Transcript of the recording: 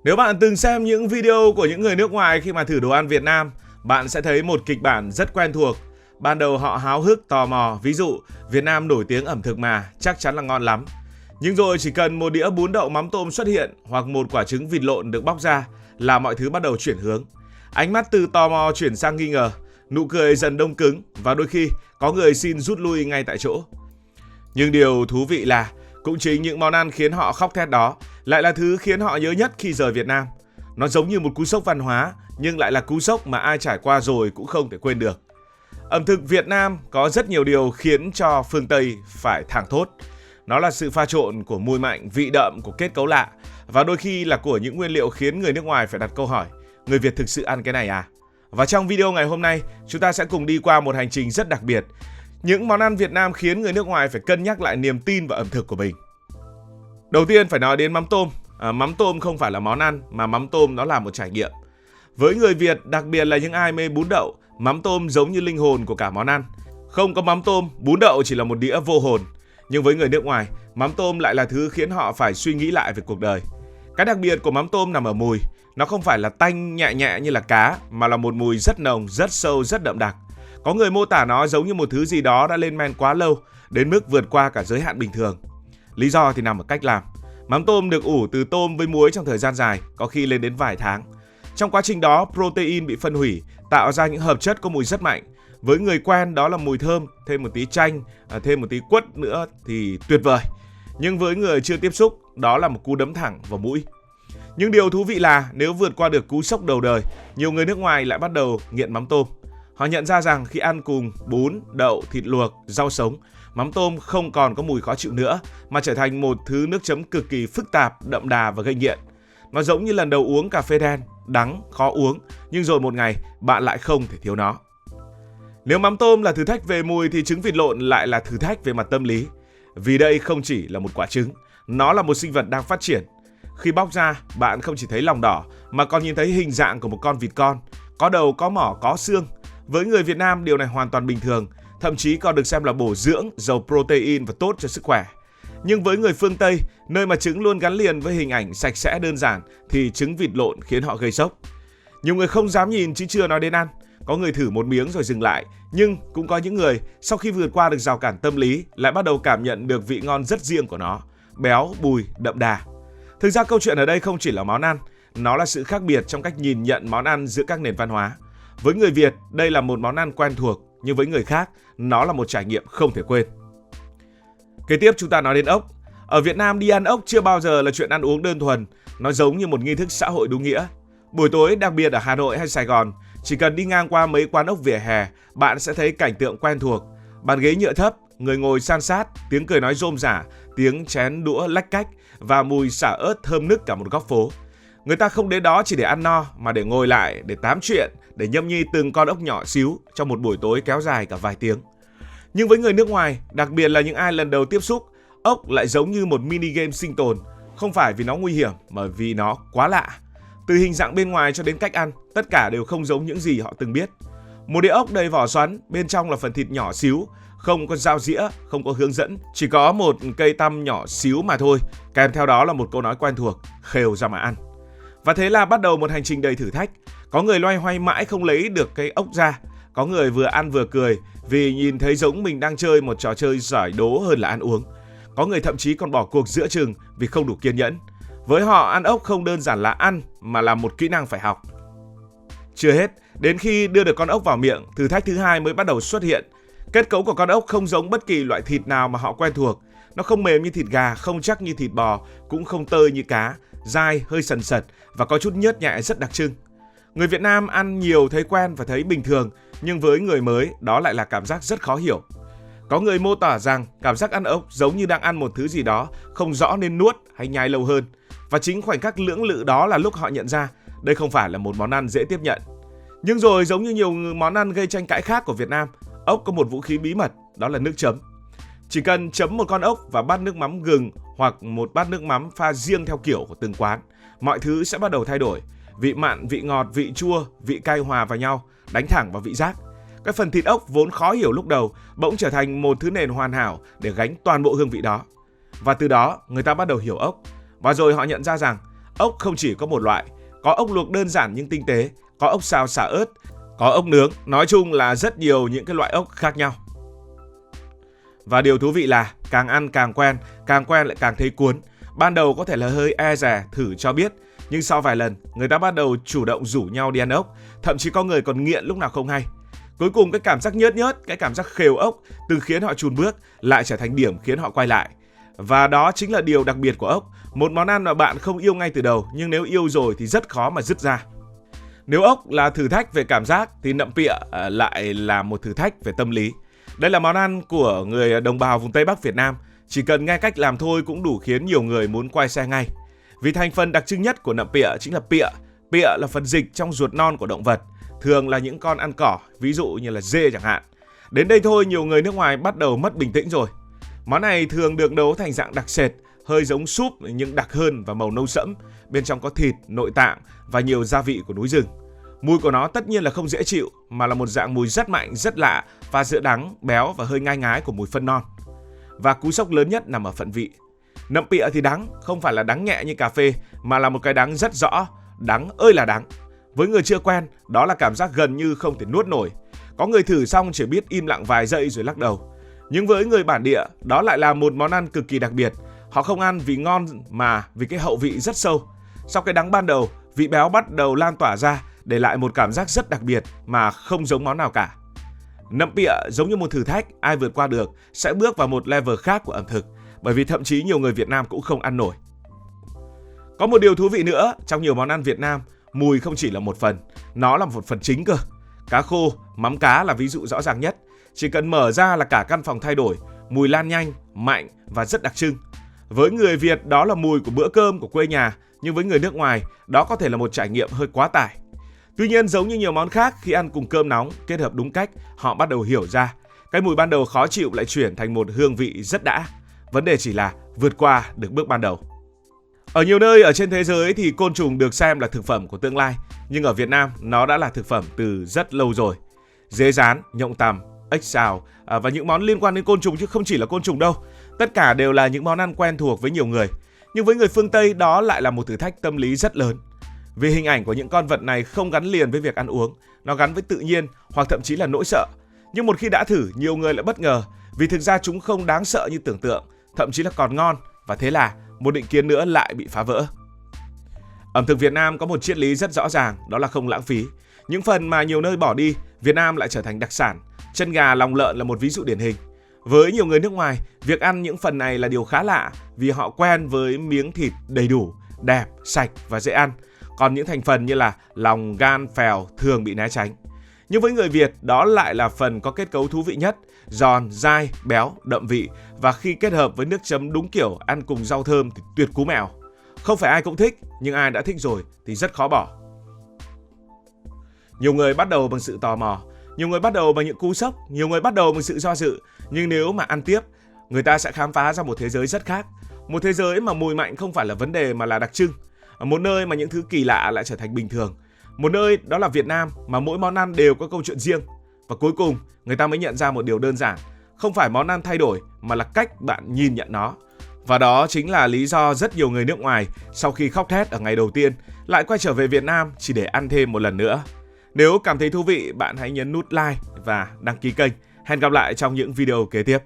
Nếu bạn từng xem những video của những người nước ngoài khi mà thử đồ ăn Việt Nam, bạn sẽ thấy một kịch bản rất quen thuộc. Ban đầu họ háo hức, tò mò, ví dụ Việt Nam nổi tiếng ẩm thực mà, chắc chắn là ngon lắm. Nhưng rồi chỉ cần một đĩa bún đậu mắm tôm xuất hiện hoặc một quả trứng vịt lộn được bóc ra là mọi thứ bắt đầu chuyển hướng. Ánh mắt từ tò mò chuyển sang nghi ngờ, nụ cười dần đông cứng và đôi khi có người xin rút lui ngay tại chỗ. Nhưng điều thú vị là cũng chính những món ăn khiến họ khóc thét đó lại là thứ khiến họ nhớ nhất khi rời Việt Nam. Nó giống như một cú sốc văn hóa, nhưng lại là cú sốc mà ai trải qua rồi cũng không thể quên được. Ẩm thực Việt Nam có rất nhiều điều khiến cho phương Tây phải thảng thốt. Nó là sự pha trộn của mùi mạnh, vị đậm, của kết cấu lạ và đôi khi là của những nguyên liệu khiến người nước ngoài phải đặt câu hỏi: người Việt thực sự ăn cái này à? Và trong video ngày hôm nay, chúng ta sẽ cùng đi qua một hành trình rất đặc biệt. Những món ăn Việt Nam khiến người nước ngoài phải cân nhắc lại niềm tin vào ẩm thực của mình. Đầu tiên phải nói đến mắm tôm. Mắm tôm không phải là món ăn mà mắm tôm nó là một trải nghiệm. Với người Việt, đặc biệt là những ai mê bún đậu, mắm tôm giống như linh hồn của cả món ăn. Không có mắm tôm, bún đậu chỉ là một đĩa vô hồn. Nhưng với người nước ngoài, mắm tôm lại là thứ khiến họ phải suy nghĩ lại về cuộc đời. Cái đặc biệt của mắm tôm nằm ở mùi. Nó không phải là tanh nhẹ nhẹ như là cá, mà là một mùi rất nồng, rất sâu, rất đậm đặc. Có người mô tả nó giống như một thứ gì đó đã lên men quá lâu, đến mức vượt qua cả giới hạn bình thường. Lý do thì nằm ở cách làm. Mắm tôm được ủ từ tôm với muối trong thời gian dài, có khi lên đến vài tháng. Trong quá trình đó, protein bị phân hủy, tạo ra những hợp chất có mùi rất mạnh. Với người quen đó là mùi thơm, thêm một tí chanh, thêm một tí quất nữa thì tuyệt vời. Nhưng với người chưa tiếp xúc, đó là một cú đấm thẳng vào mũi. Nhưng điều thú vị là nếu vượt qua được cú sốc đầu đời, nhiều người nước ngoài lại bắt đầu nghiện mắm tôm. Họ nhận ra rằng khi ăn cùng bún, đậu, thịt luộc, rau sống, mắm tôm không còn có mùi khó chịu nữa mà trở thành một thứ nước chấm cực kỳ phức tạp, đậm đà và gây nghiện. Nó giống như lần đầu uống cà phê đen, đắng, khó uống, nhưng rồi một ngày bạn lại không thể thiếu nó. Nếu mắm tôm là thử thách về mùi thì trứng vịt lộn lại là thử thách về mặt tâm lý. Vì đây không chỉ là một quả trứng, nó là một sinh vật đang phát triển. Khi bóc ra, bạn không chỉ thấy lòng đỏ mà còn nhìn thấy hình dạng của một con vịt con, có đầu, có mỏ, có xương. Với người Việt Nam, điều này hoàn toàn bình thường, thậm chí còn được xem là bổ dưỡng, giàu protein và tốt cho sức khỏe. Nhưng với người phương Tây, nơi mà trứng luôn gắn liền với hình ảnh sạch sẽ đơn giản, thì trứng vịt lộn khiến họ gây sốc. Nhiều người không dám nhìn chứ chưa nói đến ăn. Có người thử một miếng rồi dừng lại, nhưng cũng có những người sau khi vượt qua được rào cản tâm lý lại bắt đầu cảm nhận được vị ngon rất riêng của nó, béo, bùi, đậm đà. Thực ra câu chuyện ở đây không chỉ là món ăn, nó là sự khác biệt trong cách nhìn nhận món ăn giữa các nền văn hóa. Với người Việt, đây là một món ăn quen thuộc, nhưng với người khác, nó là một trải nghiệm không thể quên. Kế tiếp chúng ta nói đến ốc. Ở Việt Nam, đi ăn ốc chưa bao giờ là chuyện ăn uống đơn thuần, nó giống như một nghi thức xã hội đúng nghĩa. Buổi tối, đặc biệt ở Hà Nội hay Sài Gòn, chỉ cần đi ngang qua mấy quán ốc vỉa hè, bạn sẽ thấy cảnh tượng quen thuộc. Bàn ghế nhựa thấp, người ngồi san sát, tiếng cười nói rôm rả, tiếng chén đũa lách cách và mùi xả ớt thơm nức cả một góc phố. Người ta không đến đó chỉ để ăn no mà để ngồi lại, để tám chuyện, để nhâm nhi từng con ốc nhỏ xíu trong một buổi tối kéo dài cả vài tiếng. Nhưng với người nước ngoài, đặc biệt là những ai lần đầu tiếp xúc, ốc lại giống như một mini game sinh tồn, không phải vì nó nguy hiểm mà vì nó quá lạ. Từ hình dạng bên ngoài cho đến cách ăn, tất cả đều không giống những gì họ từng biết. Một đĩa ốc đầy vỏ xoắn, bên trong là phần thịt nhỏ xíu, không có dao dĩa, không có hướng dẫn, chỉ có một cây tăm nhỏ xíu mà thôi, kèm theo đó là một câu nói quen thuộc: khều ra mà ăn. Và thế là bắt đầu một hành trình đầy thử thách. Có người loay hoay mãi không lấy được cây ốc ra, có người vừa ăn vừa cười vì nhìn thấy giống mình đang chơi một trò chơi giải đố hơn là ăn uống. Có người thậm chí còn bỏ cuộc giữa chừng vì không đủ kiên nhẫn. Với họ, ăn ốc không đơn giản là ăn mà là một kỹ năng phải học. Chưa hết, đến khi đưa được con ốc vào miệng, thử thách thứ hai mới bắt đầu xuất hiện. Kết cấu của con ốc không giống bất kỳ loại thịt nào mà họ quen thuộc. Nó không mềm như thịt gà, không chắc như thịt bò, cũng không tơi như cá, dai, hơi sần sật và có chút nhớt nhẹ rất đặc trưng. Người Việt Nam ăn nhiều thấy quen và thấy bình thường, nhưng với người mới, đó lại là cảm giác rất khó hiểu. Có người mô tả rằng cảm giác ăn ốc giống như đang ăn một thứ gì đó không rõ nên nuốt hay nhai lâu hơn. Và chính khoảnh khắc lưỡng lự đó là lúc họ nhận ra đây không phải là một món ăn dễ tiếp nhận. Nhưng rồi giống như nhiều món ăn gây tranh cãi khác của Việt Nam, ốc có một vũ khí bí mật, đó là nước chấm. Chỉ cần chấm một con ốc và bát nước mắm gừng hoặc một bát nước mắm pha riêng theo kiểu của từng quán, mọi thứ sẽ bắt đầu thay đổi. Vị mặn, vị ngọt, vị chua, vị cay hòa vào nhau, đánh thẳng vào vị giác. Cái phần thịt ốc vốn khó hiểu lúc đầu bỗng trở thành một thứ nền hoàn hảo để gánh toàn bộ hương vị đó. Và từ đó người ta bắt đầu hiểu ốc. Và rồi họ nhận ra rằng ốc không chỉ có một loại, có ốc luộc đơn giản nhưng tinh tế, có ốc xào xả ớt, có ốc nướng, nói chung là rất nhiều những cái loại ốc khác nhau. Và điều thú vị là càng ăn càng quen lại càng thấy cuốn. Ban đầu có thể là hơi e dè thử cho biết, nhưng sau vài lần, người ta bắt đầu chủ động rủ nhau đi ăn ốc, thậm chí có người còn nghiện lúc nào không hay. Cuối cùng cái cảm giác nhớt, cái cảm giác khều ốc từ khiến họ chùn bước lại trở thành điểm khiến họ quay lại. Và đó chính là điều đặc biệt của ốc, một món ăn mà bạn không yêu ngay từ đầu, nhưng nếu yêu rồi thì rất khó mà dứt ra. Nếu ốc là thử thách về cảm giác thì nậm pịa lại là một thử thách về tâm lý. Đây là món ăn của người đồng bào vùng Tây Bắc Việt Nam, chỉ cần nghe cách làm thôi cũng đủ khiến nhiều người muốn quay xe ngay. Vì thành phần đặc trưng nhất của nậm pịa chính là pịa. Pịa là phần dịch trong ruột non của động vật, thường là những con ăn cỏ, ví dụ như là dê chẳng hạn. Đến đây thôi nhiều người nước ngoài bắt đầu mất bình tĩnh rồi. Món này thường được nấu thành dạng đặc sệt, hơi giống súp nhưng đặc hơn và màu nâu sẫm, bên trong có thịt, nội tạng và nhiều gia vị của núi rừng. Mùi của nó tất nhiên là không dễ chịu, mà là một dạng mùi rất mạnh, rất lạ, pha giữa đắng, béo và hơi ngai ngái của mùi phân non. Và cú sốc lớn nhất nằm ở phần vị. Nậm pịa thì đắng, không phải là đắng nhẹ như cà phê, mà là một cái đắng rất rõ, đắng ơi là đắng. Với người chưa quen, đó là cảm giác gần như không thể nuốt nổi. Có người thử xong chỉ biết im lặng vài giây rồi lắc đầu. Nhưng với người bản địa, đó lại là một món ăn cực kỳ đặc biệt. Họ không ăn vì ngon mà vì cái hậu vị rất sâu. Sau cái đắng ban đầu, vị béo bắt đầu lan tỏa ra, để lại một cảm giác rất đặc biệt mà không giống món nào cả. Nậm pịa giống như một thử thách, ai vượt qua được sẽ bước vào một level khác của ẩm thực, bởi vì thậm chí nhiều người Việt Nam cũng không ăn nổi. Có một điều thú vị nữa, trong nhiều món ăn Việt Nam, mùi không chỉ là một phần, nó là một phần chính cơ. Cá khô, mắm cá là ví dụ rõ ràng nhất. Chỉ cần mở ra là cả căn phòng thay đổi, mùi lan nhanh, mạnh và rất đặc trưng. Với người Việt đó là mùi của bữa cơm của quê nhà, nhưng với người nước ngoài đó có thể là một trải nghiệm hơi quá tải. Tuy nhiên giống như nhiều món khác, khi ăn cùng cơm nóng kết hợp đúng cách, họ bắt đầu hiểu ra cái mùi ban đầu khó chịu lại chuyển thành một hương vị rất đã. Vấn đề chỉ là vượt qua được bước ban đầu. Ở nhiều nơi ở trên thế giới thì côn trùng được xem là thực phẩm của tương lai, nhưng ở Việt Nam nó đã là thực phẩm từ rất lâu rồi. Dế rán, nhộng tằm, ếch xào và những món liên quan đến côn trùng, chứ không chỉ là côn trùng đâu. Tất cả đều là những món ăn quen thuộc với nhiều người. Nhưng với người phương Tây đó lại là một thử thách tâm lý rất lớn. Vì hình ảnh của những con vật này không gắn liền với việc ăn uống, nó gắn với tự nhiên hoặc thậm chí là nỗi sợ. Nhưng một khi đã thử, nhiều người lại bất ngờ vì thực ra chúng không đáng sợ như tưởng tượng, thậm chí là còn ngon, và thế là một định kiến nữa lại bị phá vỡ. Ẩm thực Việt Nam có một triết lý rất rõ ràng, đó là không lãng phí. Những phần mà nhiều nơi bỏ đi, Việt Nam lại trở thành đặc sản. Chân gà, lòng lợn là một ví dụ điển hình. Với nhiều người nước ngoài, việc ăn những phần này là điều khá lạ vì họ quen với miếng thịt đầy đủ, đẹp, sạch và dễ ăn. Còn những thành phần như là lòng, gan, phèo thường bị né tránh. Nhưng với người Việt, đó lại là phần có kết cấu thú vị nhất, giòn, dai, béo, đậm vị, và khi kết hợp với nước chấm đúng kiểu ăn cùng rau thơm thì tuyệt cú mèo. Không phải ai cũng thích, nhưng ai đã thích rồi thì rất khó bỏ. Nhiều người bắt đầu bằng sự tò mò, nhiều người bắt đầu bằng những cú sốc, nhiều người bắt đầu bằng sự do dự. Nhưng nếu mà ăn tiếp, người ta sẽ khám phá ra một thế giới rất khác. Một thế giới mà mùi mạnh không phải là vấn đề mà là đặc trưng. Một nơi mà những thứ kỳ lạ lại trở thành bình thường. Một nơi đó là Việt Nam mà mỗi món ăn đều có câu chuyện riêng. Và cuối cùng, người ta mới nhận ra một điều đơn giản. Không phải món ăn thay đổi mà là cách bạn nhìn nhận nó. Và đó chính là lý do rất nhiều người nước ngoài sau khi khóc thét ở ngày đầu tiên lại quay trở về Việt Nam chỉ để ăn thêm một lần nữa. Nếu cảm thấy thú vị, bạn hãy nhấn nút like và đăng ký kênh. Hẹn gặp lại trong những video kế tiếp.